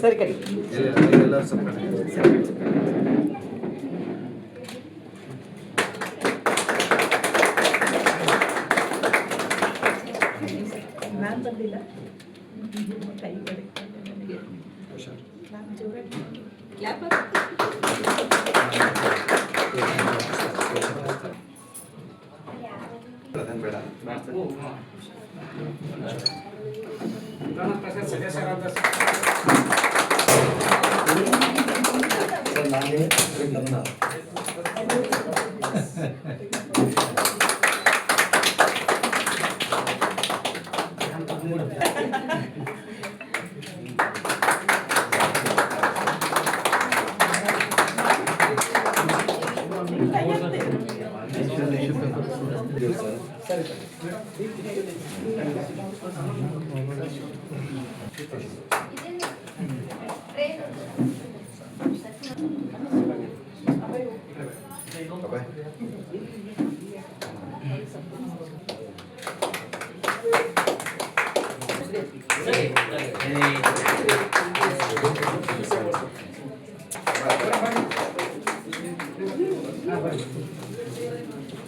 ಸರಿ ಕರಿ ನಾನು ಬಂದಿಲ್ಲ ಕೈ ಕಡೆ ಕ್ಲಾಪ್ ಬೇಡ ಸದಸ್ಯರಾದ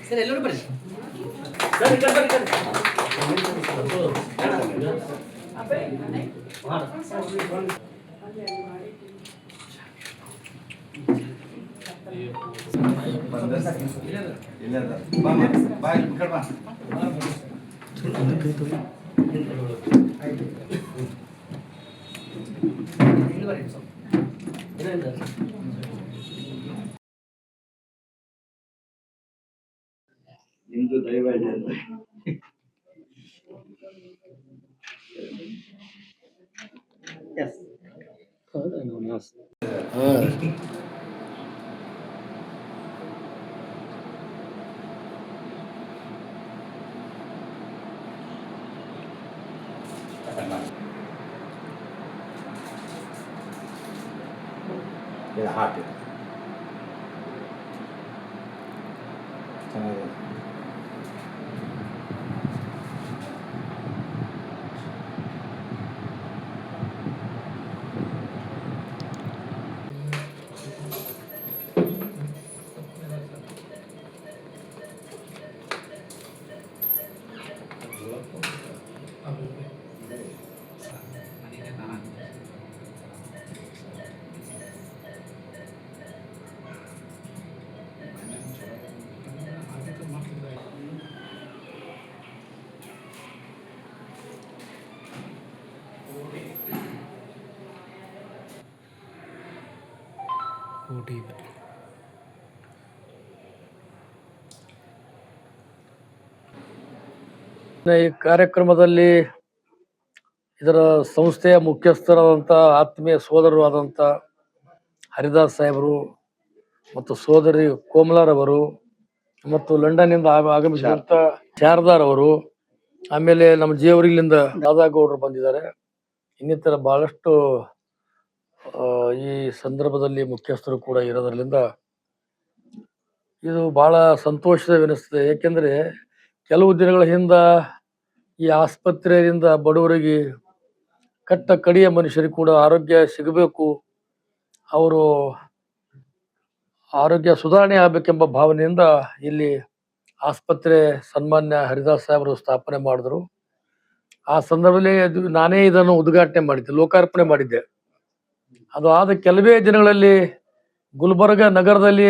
ಸರ್ ಎಲ್ಲರೂ ಬರ್ರಿ ನಿಮ್ದು ದಯವಾದ ಹಾಟ್ ಚೆನ್ನಾಗಿದೆ. ಈ ಕಾರ್ಯಕ್ರಮದಲ್ಲಿ ಇದರ ಸಂಸ್ಥೆಯ ಮುಖ್ಯಸ್ಥರಾದಂಥ ಆತ್ಮೀಯ ಸೋದರರು ಆದಂಥ ಹರಿದಾಸ್ ಸಾಹೇಬರು ಮತ್ತು ಸೋದರಿ ಕೋಮಲಾರವರು ಮತ್ತು ಲಂಡನ್ನಿಂದ ಆಗಮಿಸಿದಂಥ ಶಾರದಾರವರು, ಆಮೇಲೆ ನಮ್ಮ ಜೇವರಿಲಿಂದ ದಾದಾಗೌಡರು ಬಂದಿದ್ದಾರೆ. ಇನ್ನಿತರ ಬಹಳಷ್ಟು ಈ ಸಂದರ್ಭದಲ್ಲಿ ಮುಖ್ಯಸ್ಥರು ಕೂಡ ಇರೋದ್ರಿಂದ ಇದು ಬಹಳ ಸಂತೋಷವೆನಿಸ್ತದೆ. ಏಕೆಂದರೆ ಕೆಲವು ದಿನಗಳ ಹಿಂದ ಈ ಆಸ್ಪತ್ರೆಯಿಂದ ಬಡವರಿಗೆ ಕಟ್ಟ ಕಡಿಯ ಮನುಷ್ಯರಿಗೆ ಕೂಡ ಆರೋಗ್ಯ ಸಿಗಬೇಕು, ಅವರು ಆರೋಗ್ಯ ಸುಧಾರಣೆ ಆಗಬೇಕೆಂಬ ಭಾವನೆಯಿಂದ ಇಲ್ಲಿ ಆಸ್ಪತ್ರೆ ಸನ್ಮಾನ್ಯ ಹರಿದಾಸ್ ಸಾಹೇಬರು ಸ್ಥಾಪನೆ ಮಾಡಿದ್ರು. ಆ ಸಂದರ್ಭದಲ್ಲಿ ನಾನೇ ಇದನ್ನು ಉದ್ಘಾಟನೆ ಮಾಡಿದ್ದೆ, ಲೋಕಾರ್ಪಣೆ ಮಾಡಿದ್ದೆ. ಅದು ಆದ ಕೆಲವೇ ದಿನಗಳಲ್ಲಿ ಗುಲ್ಬರ್ಗ ನಗರದಲ್ಲಿ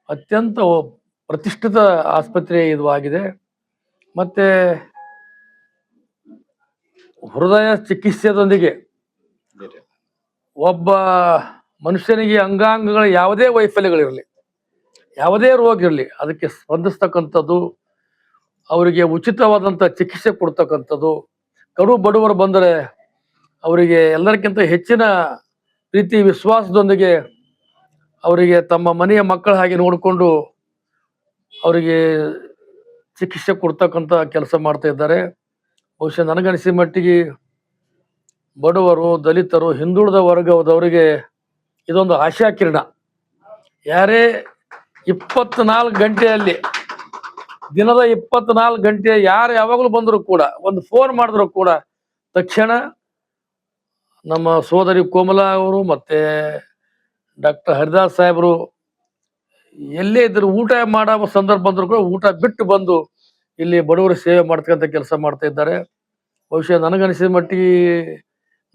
ಅತ್ಯಂತ ಪ್ರತಿಷ್ಠಿತ ಆಸ್ಪತ್ರೆ ಇದು ಆಗಿದೆ. ಮತ್ತೆ ಹೃದಯ ಚಿಕಿತ್ಸೆಯೊಂದಿಗೆ ಒಬ್ಬ ಮನುಷ್ಯನಿಗೆ ಅಂಗಾಂಗಗಳ ಯಾವುದೇ ವೈಫಲ್ಯಗಳಿರಲಿ, ಯಾವುದೇ ರೋಗ ಇರಲಿ, ಅದಕ್ಕೆ ಸ್ಪಂದಿಸ್ತಕ್ಕಂಥದ್ದು, ಅವರಿಗೆ ಉಚಿತವಾದಂಥ ಚಿಕಿತ್ಸೆ ಕೊಡ್ತಕ್ಕಂಥದ್ದು, ಕಡು ಬಡವರು ಬಂದರೆ ಅವರಿಗೆ ಎಲ್ಲರಿಗಿಂತ ಹೆಚ್ಚಿನ ಪ್ರೀತಿ ವಿಶ್ವಾಸದೊಂದಿಗೆ ಅವರಿಗೆ ತಮ್ಮ ಮನೆಯ ಮಕ್ಕಳ ಹಾಗೆ ನೋಡಿಕೊಂಡು ಅವರಿಗೆ ಚಿಕಿತ್ಸೆ ಕೊಡ್ತಕ್ಕಂಥ ಕೆಲಸ ಮಾಡ್ತಾ ಇದ್ದಾರೆ. ಬಹುಶಃ ನನಗನಿಸಿದ ಮಟ್ಟಿಗೆ ಬಡವರು, ದಲಿತರು, ಹಿಂದುಳಿದ ವರ್ಗದವರಿಗೆ ಇದೊಂದು ಆಶಾ ಕಿರಣ. ಯಾರೇ 24 ಗಂಟೆಯಲ್ಲಿ, ದಿನದ 24 ಗಂಟೆ ಯಾರು ಯಾವಾಗಲೂ ಬಂದರೂ ಕೂಡ, ಒಂದು ಫೋನ್ ಮಾಡಿದ್ರು ಕೂಡ ತಕ್ಷಣ ನಮ್ಮ ಸೋದರಿ ಕೋಮಲಾ ಅವರು ಮತ್ತೆ ಡಾಕ್ಟರ್ ಹರಿದಾಸ್ ಸಾಹೇಬರು ಎಲ್ಲೇ ಇದ್ರು, ಊಟ ಮಾಡೋ ಸಂದರ್ಭ ಬಂದ್ರು ಕೂಡ ಊಟ ಬಿಟ್ಟು ಬಂದು ಇಲ್ಲಿ ಬಡವರ ಸೇವೆ ಮಾಡ್ತಕ್ಕಂಥ ಕೆಲಸ ಮಾಡ್ತಾ ಇದ್ದಾರೆ. ಬಹುಶಃ ನನಗನಿಸಿದ ಮಟ್ಟಿಗೆ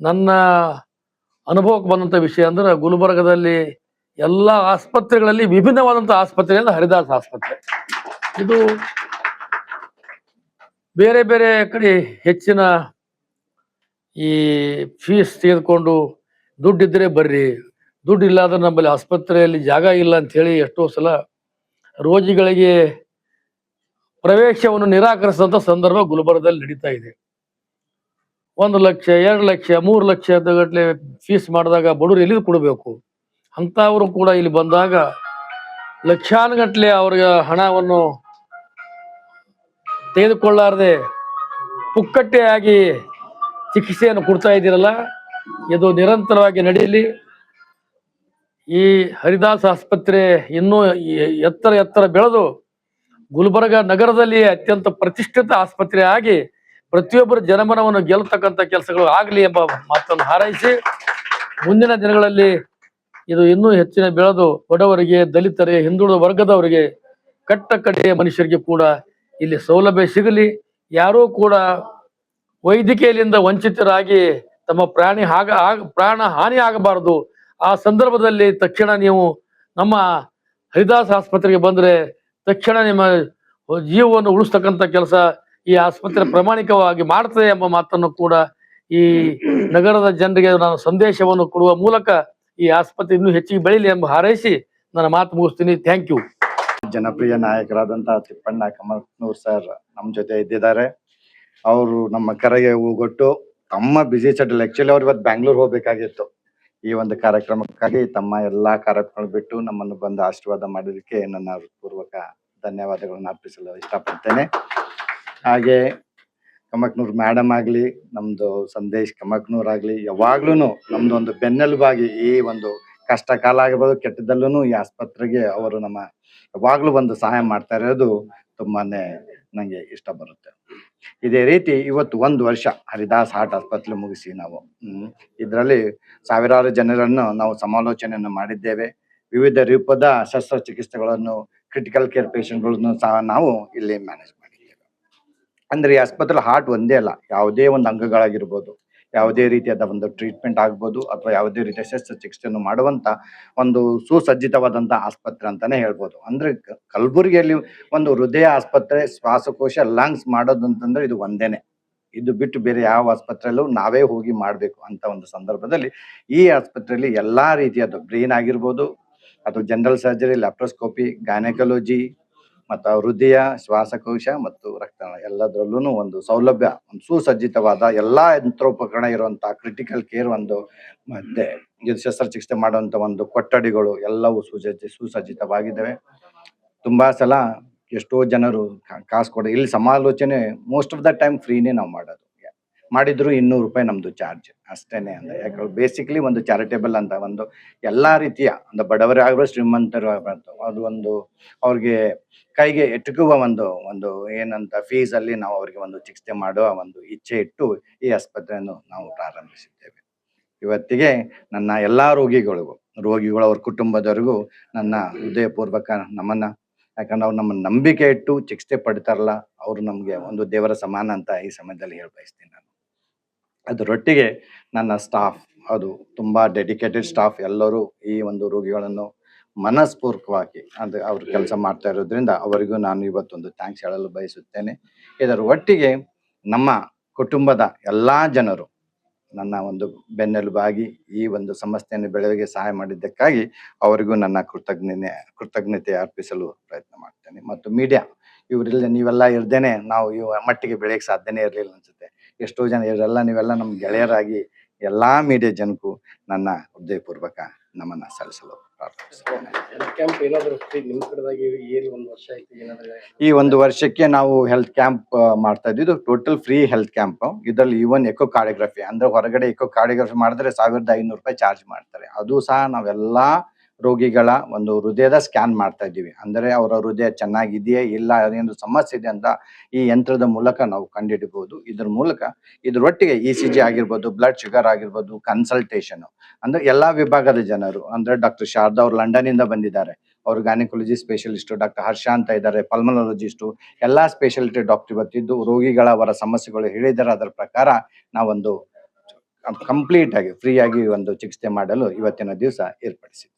ನನ್ನ ಅನುಭವಕ್ಕೆ ಬಂದಂಥ ವಿಷಯ ಅಂದ್ರೆ, ಗುಲ್ಬರ್ಗದಲ್ಲಿ ಎಲ್ಲ ಆಸ್ಪತ್ರೆಗಳಲ್ಲಿ ವಿಭಿನ್ನವಾದಂಥ ಆಸ್ಪತ್ರೆ ಅಂದ್ರೆ ಹರಿದಾಸ್ ಆಸ್ಪತ್ರೆ. ಇದು ಬೇರೆ ಬೇರೆ ಕಡೆ ಹೆಚ್ಚಿನ ಈ ಫೀಸ್ ತೆಗೆದುಕೊಂಡು ದುಡ್ಡಿದ್ರೆ ಬರ್ರಿ, ದುಡ್ಡು ಇಲ್ಲಾದ್ರೆ ನಮ್ಮಲ್ಲಿ ಆಸ್ಪತ್ರೆಯಲ್ಲಿ ಜಾಗ ಇಲ್ಲ ಅಂತ ಹೇಳಿ ಎಷ್ಟೋ ಸಲ ರೋಗಿಗಳಿಗೆ ಪ್ರವೇಶವನ್ನು ನಿರಾಕರಿಸಿದಂಥ ಸಂದರ್ಭ ಗುಲ್ಬರ್ಗದಲ್ಲಿ ನಡೀತಾ ಇದೆ. 1 ಲಕ್ಷ, 2 ಲಕ್ಷ, 3 ಲಕ್ಷ ಗಟ್ಟಲೆ ಫೀಸ್ ಮಾಡಿದಾಗ ಬಡವರು ಎಲ್ಲಿ ಕೊಡಬೇಕು? ಅಂಥವರು ಕೂಡ ಇಲ್ಲಿ ಬಂದಾಗ ಲಕ್ಷಾನುಗಟ್ಟಲೆ ಅವ್ರಿಗೆ ಹಣವನ್ನು ತೆಗೆದುಕೊಳ್ಳಾರದೆ ಪುಕ್ಕಟ್ಟೆಯಾಗಿ ಚಿಕಿತ್ಸೆಯನ್ನು ಕೊಡ್ತಾ ಇದ್ದೀರಲ್ಲ, ಇದು ನಿರಂತರವಾಗಿ ನಡೆಯಲಿ. ಈ ಹರಿದಾಸ್ ಆಸ್ಪತ್ರೆ ಇನ್ನೂ ಎತ್ತರ ಬೆಳೆದು ಗುಲ್ಬರ್ಗ ನಗರದಲ್ಲಿ ಅತ್ಯಂತ ಪ್ರತಿಷ್ಠಿತ ಆಸ್ಪತ್ರೆ ಆಗಿ ಪ್ರತಿಯೊಬ್ಬರ ಜನಮನವನ್ನು ಗೆಲ್ಲತಕ್ಕಂಥ ಕೆಲಸಗಳು ಆಗಲಿ ಎಂಬ ಮಾತನ್ನು ಹಾರೈಸಿ, ಮುಂದಿನ ದಿನಗಳಲ್ಲಿ ಇದು ಇನ್ನೂ ಹೆಚ್ಚಿನ ಬೆಳೆದು ಬಡವರಿಗೆ, ದಲಿತರಿಗೆ, ಹಿಂದುಳಿದ ವರ್ಗದವರಿಗೆ, ಕಟ್ಟಕಡೆಯ ಮನುಷ್ಯರಿಗೆ ಕೂಡ ಇಲ್ಲಿ ಸೌಲಭ್ಯ ಸಿಗಲಿ. ಯಾರೂ ಕೂಡ ವೈದ್ಯಕೀಯದಿಂದ ವಂಚಿತರಾಗಿ ತಮ್ಮ ಪ್ರಾಣ ಹಾನಿ ಆಗಬಾರದು. ಆ ಸಂದರ್ಭದಲ್ಲಿ ತಕ್ಷಣ ನೀವು ನಮ್ಮ ಹರಿದಾಸ್ ಆಸ್ಪತ್ರೆಗೆ ಬಂದರೆ ತಕ್ಷಣ ನಿಮ್ಮ ಜೀವವನ್ನು ಉಳಿಸ್ತಕ್ಕಂಥ ಕೆಲಸ ಈ ಆಸ್ಪತ್ರೆ ಪ್ರಾಮಾಣಿಕವಾಗಿ ಮಾಡ್ತದೆ ಎಂಬ ಮಾತನ್ನು ಕೂಡ ಈ ನಗರದ ಜನರಿಗೆ ನಾನು ಸಂದೇಶವನ್ನು ಕೊಡುವ ಮೂಲಕ ಈ ಆಸ್ಪತ್ರೆ ಇನ್ನೂ ಹೆಚ್ಚಿಗೆ ಬೆಳೀಲಿ ಎಂಬ ಹಾರೈಸಿ ನನ್ನ ಮಾತು ಮುಗಿಸ್ತೀನಿ. Thank you. ಜನಪ್ರಿಯ ನಾಯಕರಾದಂತಹ ತಿಪ್ಪಣ್ಣ ಕಮಲ್ನೂರ್ ಸರ್ ನಮ್ಮ ಜೊತೆ ಇದ್ದಿದ್ದಾರೆ. ಅವರು ನಮ್ಮ ಕರೆಗೆ ಹೂಗೊಟ್ಟು ತಮ್ಮ ಬಿಸಿ ಶೆಡ್ಯೂಲ್, ಆಕ್ಚುಲಿ ಅವ್ರು ಇವತ್ತು ಬ್ಯಾಂಗ್ಳೂರ್ ಹೋಗ್ಬೇಕಾಗಿತ್ತು. ಈ ಒಂದು ಕಾರ್ಯಕ್ರಮಕ್ಕಾಗಿ ತಮ್ಮ ಎಲ್ಲಾ ಕಾರ್ಯಕ್ರಮ ಬಿಟ್ಟು ನಮ್ಮನ್ನು ಬಂದು ಆಶೀರ್ವಾದ ಮಾಡಿದಕ್ಕೆ ನನ್ನ ಪೂರ್ವಕ ಧನ್ಯವಾದಗಳನ್ನು ಅರ್ಪಿಸಲು ಇಷ್ಟಪಡ್ತೇನೆ. ಹಾಗೆ ಕಮಕ್ನೂರ್ ಮೇಡಮ್ ಆಗ್ಲಿ, ನಮ್ದು ಸಂದೇಶ್ ಕಮಕ್ನೂರ್ ಆಗ್ಲಿ, ಯಾವಾಗ್ಲೂ ನಮ್ದು ಒಂದು ಬೆನ್ನೆಲುಬಾಗಿ ಈ ಒಂದು ಕಷ್ಟ ಕಾಲ ಆಗಿರ್ಬೋದು, ಕೆಟ್ಟದಲ್ಲೂ ಈ ಆಸ್ಪತ್ರೆಗೆ ಅವರು ನಮ್ಮ ಯಾವಾಗ್ಲೂ ಒಂದು ಸಹಾಯ ಮಾಡ್ತಾ ಇರೋದು ತುಂಬಾನೇ ನಂಗೆ ಇಷ್ಟ ಬರುತ್ತೆ. ಇದೇ ರೀತಿ ಇವತ್ತು 1 ವರ್ಷ ಹರಿದಾಸ್ ಹಾರ್ಟ್ ಆಸ್ಪತ್ರೆ ಮುಗಿಸಿ ನಾವು ಇದರಲ್ಲಿ ಸಾವಿರಾರು ಜನರನ್ನು ನಾವು ಸಮಾಲೋಚನೆಯನ್ನು ಮಾಡಿದ್ದೇವೆ. ವಿವಿಧ ರೂಪದ ಶಸ್ತ್ರಚಿಕಿತ್ಸೆಗಳನ್ನು, ಕ್ರಿಟಿಕಲ್ ಕೇರ್ ಪೇಷಂಟ್ಗಳನ್ನು ಸಹ ನಾವು ಇಲ್ಲಿ ಮ್ಯಾನೇಜ್ ಮಾಡಿದ್ದೇವೆ. ಅಂದ್ರೆ ಈ ಆಸ್ಪತ್ರೆ ಹಾರ್ಟ್ ಒಂದೇ ಅಲ್ಲ, ಯಾವುದೇ ಒಂದು ಅಂಗಗಳಾಗಿರ್ಬೋದು, ಯಾವುದೇ ರೀತಿಯಾದ ಒಂದು ಟ್ರೀಟ್ಮೆಂಟ್ ಆಗ್ಬೋದು, ಅಥವಾ ಯಾವುದೇ ರೀತಿಯ ಶಸ್ತ್ರಚಿಕಿತ್ಸೆಯನ್ನು ಮಾಡುವಂತ ಒಂದು ಸುಸಜ್ಜಿತವಾದಂತ ಆಸ್ಪತ್ರೆ ಅಂತಾನೆ ಹೇಳ್ಬೋದು. ಅಂದ್ರೆ ಕಲಬುರಗಿಯಲ್ಲಿ ಒಂದು ಹೃದಯ ಆಸ್ಪತ್ರೆ, ಶ್ವಾಸಕೋಶ, ಲಂಗ್ಸ್ ಮಾಡೋದು ಅಂತಂದ್ರೆ ಇದು ಒಂದೇನೆ. ಇದು ಬಿಟ್ಟು ಬೇರೆ ಯಾವ ಆಸ್ಪತ್ರೆಯಲ್ಲೂ ನಾವೇ ಹೋಗಿ ಮಾಡ್ಬೇಕು ಅಂತ ಒಂದು ಸಂದರ್ಭದಲ್ಲಿ ಈ ಆಸ್ಪತ್ರೆಯಲ್ಲಿ ಎಲ್ಲಾ ರೀತಿಯಾದ ಬ್ರೈನ್ ಆಗಿರ್ಬೋದು, ಅಥವಾ ಜನರಲ್ ಸರ್ಜರಿ, ಲ್ಯಾಪ್ರೋಸ್ಕೋಪಿ, ಗೈನಕಾಲಜಿ ಮತ್ತು ಹೃದಯ, ಶ್ವಾಸಕೋಶ ಮತ್ತು ರಕ್ತ ಎಲ್ಲದರಲ್ಲೂ ಒಂದು ಸೌಲಭ್ಯ, ಒಂದು ಸುಸಜ್ಜಿತವಾದ ಎಲ್ಲಾ ಯಂತ್ರೋಪಕರಣ ಇರುವಂತಹ ಕ್ರಿಟಿಕಲ್ ಕೇರ್ ಒಂದು, ಮತ್ತೆ ಶಸ್ತ್ರಚಿಕಿತ್ಸೆ ಮಾಡುವಂತ ಒಂದು ಕೊಠಡಿಗಳು ಎಲ್ಲವೂ ಸುಸಜ್ಜಿತವಾಗಿದ್ದಾವೆ. ತುಂಬಾ ಸಲ ಎಷ್ಟೋ ಜನರು ಕಾಸು ಕೊಡ, ಇಲ್ಲಿ ಸಮಾಲೋಚನೆ ಮೋಸ್ಟ್ ಆಫ್ ದ ಟೈಮ್ ಫ್ರೀನೇ ನಾವು ಮಾಡೋದು. ಮಾಡಿದ್ರು 200 ರೂಪಾಯಿ ನಮ್ದು ಚಾರ್ಜ್ ಅಷ್ಟೇನೆ. ಅಂದ್ರೆ ಯಾಕಂದ್ರೆ ಬೇಸಿಕ್ಲಿ ಒಂದು ಚಾರಿಟೇಬಲ್ ಅಂತ ಒಂದು ಎಲ್ಲಾ ರೀತಿಯ ಒಂದು ಬಡವರೇ ಆಗ್ಬೋದು, ಶ್ರೀಮಂತರು ಆಗ್ಬಾರ್ದು, ಅದು ಒಂದು ಅವ್ರಿಗೆ ಕೈಗೆ ಎಟುಕುವ ಒಂದು ಏನಂತ ಫೀಸ್ ಅಲ್ಲಿ ನಾವು ಅವ್ರಿಗೆ ಒಂದು ಚಿಕಿತ್ಸೆ ಮಾಡುವ ಒಂದು ಇಚ್ಛೆ ಇಟ್ಟು ಈ ಆಸ್ಪತ್ರೆಯನ್ನು ನಾವು ಪ್ರಾರಂಭಿಸಿದ್ದೇವೆ. ಇವತ್ತಿಗೆ ನನ್ನ ಎಲ್ಲಾ ರೋಗಿಗಳು ಅವ್ರ ಕುಟುಂಬದವರಿಗೂ ನನ್ನ ಹೃದಯಪೂರ್ವಕ ನಮನ. ಯಾಕಂದ್ರೆ ಅವ್ರು ನಮ್ಮ ನಂಬಿಕೆ ಇಟ್ಟು ಚಿಕಿತ್ಸೆ ಪಡಿತಾರಲ್ಲ, ಅವ್ರು ನಮ್ಗೆ ಒಂದು ದೇವರ ಸಮಾನ ಅಂತ ಈ ಸಮಯದಲ್ಲಿ ಹೇಳ ಬಯಸ್ತೀನಿ ನಾನು. ಅದರೊಟ್ಟಿಗೆ ನನ್ನ ಸ್ಟಾಫ್, ಅದು ತುಂಬಾ ಡೆಡಿಕೇಟೆಡ್ ಸ್ಟಾಫ್, ಎಲ್ಲರೂ ಈ ಒಂದು ರೋಗಿಗಳನ್ನು ಮನಸ್ಪೂರ್ವಕವಾಗಿ ಅದು ಅವರು ಕೆಲಸ ಮಾಡ್ತಾ ಇರೋದ್ರಿಂದ ಅವರಿಗೂ ನಾನು ಇವತ್ತೊಂದು ಥ್ಯಾಂಕ್ಸ್ ಹೇಳಲು ಬಯಸುತ್ತೇನೆ. ಇದರ ಒಟ್ಟಿಗೆ ನಮ್ಮ ಕುಟುಂಬದ ಎಲ್ಲಾ ಜನರು ನನ್ನ ಒಂದು ಬೆನ್ನೆಲುಬಾಗಿ ಈ ಒಂದು ಸಂಸ್ಥೆಯನ್ನು ಬೆಳವಣಿಗೆ ಸಹಾಯ ಮಾಡಿದ್ದಕ್ಕಾಗಿ ಅವರಿಗೂ ನನ್ನ ಕೃತಜ್ಞತೆ ಅರ್ಪಿಸಲು ಪ್ರಯತ್ನ ಮಾಡ್ತೇನೆ. ಮತ್ತು ಮೀಡಿಯಾ ಇವರಿಲ್ಲ, ನೀವೆಲ್ಲ ಇರ್ದೇನೆ ನಾವು ಈ ಮಟ್ಟಿಗೆ ಬೆಳೆಯಕ್ಕೆ ಸಾಧ್ಯನೇ ಇರಲಿಲ್ಲ ಅನ್ಸುತ್ತೆ. ಎಷ್ಟೋ ಜನ ಇವರೆಲ್ಲ ನೀವೆಲ್ಲ ನಮ್ಮ ಗೆಳೆಯರಾಗಿ ಎಲ್ಲಾ ಮೀಡಿಯಾ ಜನಕ್ಕೂ ನನ್ನ ಹೃದಯಪೂರ್ವಕ ನಮನ ಸಲ್ಲಿಸಲು ಪ್ರಾರ್ಥಿಸುತ್ತೇನೆ. ಈ ಒಂದು ವರ್ಷಕ್ಕೆ ನಾವು ಹೆಲ್ತ್ ಕ್ಯಾಂಪ್ ಮಾಡ್ತಾ ಇದ್ವಿ. ಇದು ಟೋಟಲ್ ಫ್ರೀ ಹೆಲ್ತ್ ಕ್ಯಾಂಪ್. ಇದರಲ್ಲಿ ಈವನ್ ಎಕೋ ಕಾರ್ಡಿಯೋಗ್ರಫಿ ಅಂದ್ರೆ ಹೊರಗಡೆ ಎಕೋ ಕಾರ್ಡಿಯೋಗ್ರಫಿ ಮಾಡಿದ್ರೆ 1500 ರೂಪಾಯಿ ಚಾರ್ಜ್ ಮಾಡ್ತಾರೆ. ಅದು ಸಹ ನಾವೆಲ್ಲಾ ರೋಗಿಗಳ ಒಂದು ಹೃದಯದ ಸ್ಕ್ಯಾನ್ ಮಾಡ್ತಾ ಇದ್ದೀವಿ. ಅಂದ್ರೆ ಅವರ ಹೃದಯ ಚೆನ್ನಾಗಿದೆಯೇ ಇಲ್ಲ, ಏನಾದ್ರು ಸಮಸ್ಯೆ ಇದೆ ಅಂತ ಈ ಯಂತ್ರದ ಮೂಲಕ ನಾವು ಕಂಡುಹಿಡಿಬಹುದು. ಇದ್ರ ಮೂಲಕ ಇದ್ರೊಟ್ಟಿಗೆ ECG ಆಗಿರ್ಬೋದು, ಬ್ಲಡ್ ಶುಗರ್ ಆಗಿರ್ಬೋದು, ಕನ್ಸಲ್ಟೇಷನ್ ಅಂದ್ರೆ ಎಲ್ಲಾ ವಿಭಾಗದ ಜನರು ಅಂದ್ರೆ ಡಾಕ್ಟರ್ ಶಾರದಾ ಅವ್ರು ಲಂಡನ್ ಇಂದ ಬಂದಿದ್ದಾರೆ. ಅವರು ಗೈನಕಾಲಜಿ ಸ್ಪೆಷಲಿಸ್ಟ್, ಡಾಕ್ಟರ್ ಹರ್ಷ ಅಂತ ಇದ್ದಾರೆ, ಪಲ್ಮನಾಲಜಿಸ್ಟು, ಎಲ್ಲಾ ಸ್ಪೆಷಾಲಿಟಿ ಡಾಕ್ಟರ್ ಇವತ್ತಿದ್ದು ರೋಗಿಗಳ ಅವರ ಸಮಸ್ಯೆಗಳು ಹೇಳಿದರೆ ಅದರ ಪ್ರಕಾರ ನಾವೊಂದು ಕಂಪ್ಲೀಟ್ ಆಗಿ ಫ್ರೀ ಆಗಿ ಒಂದು ಚಿಕಿತ್ಸೆ ಮಾಡಲು ಇವತ್ತಿನ ದಿವಸ ಏರ್ಪಡಿಸಿದ್ವಿ.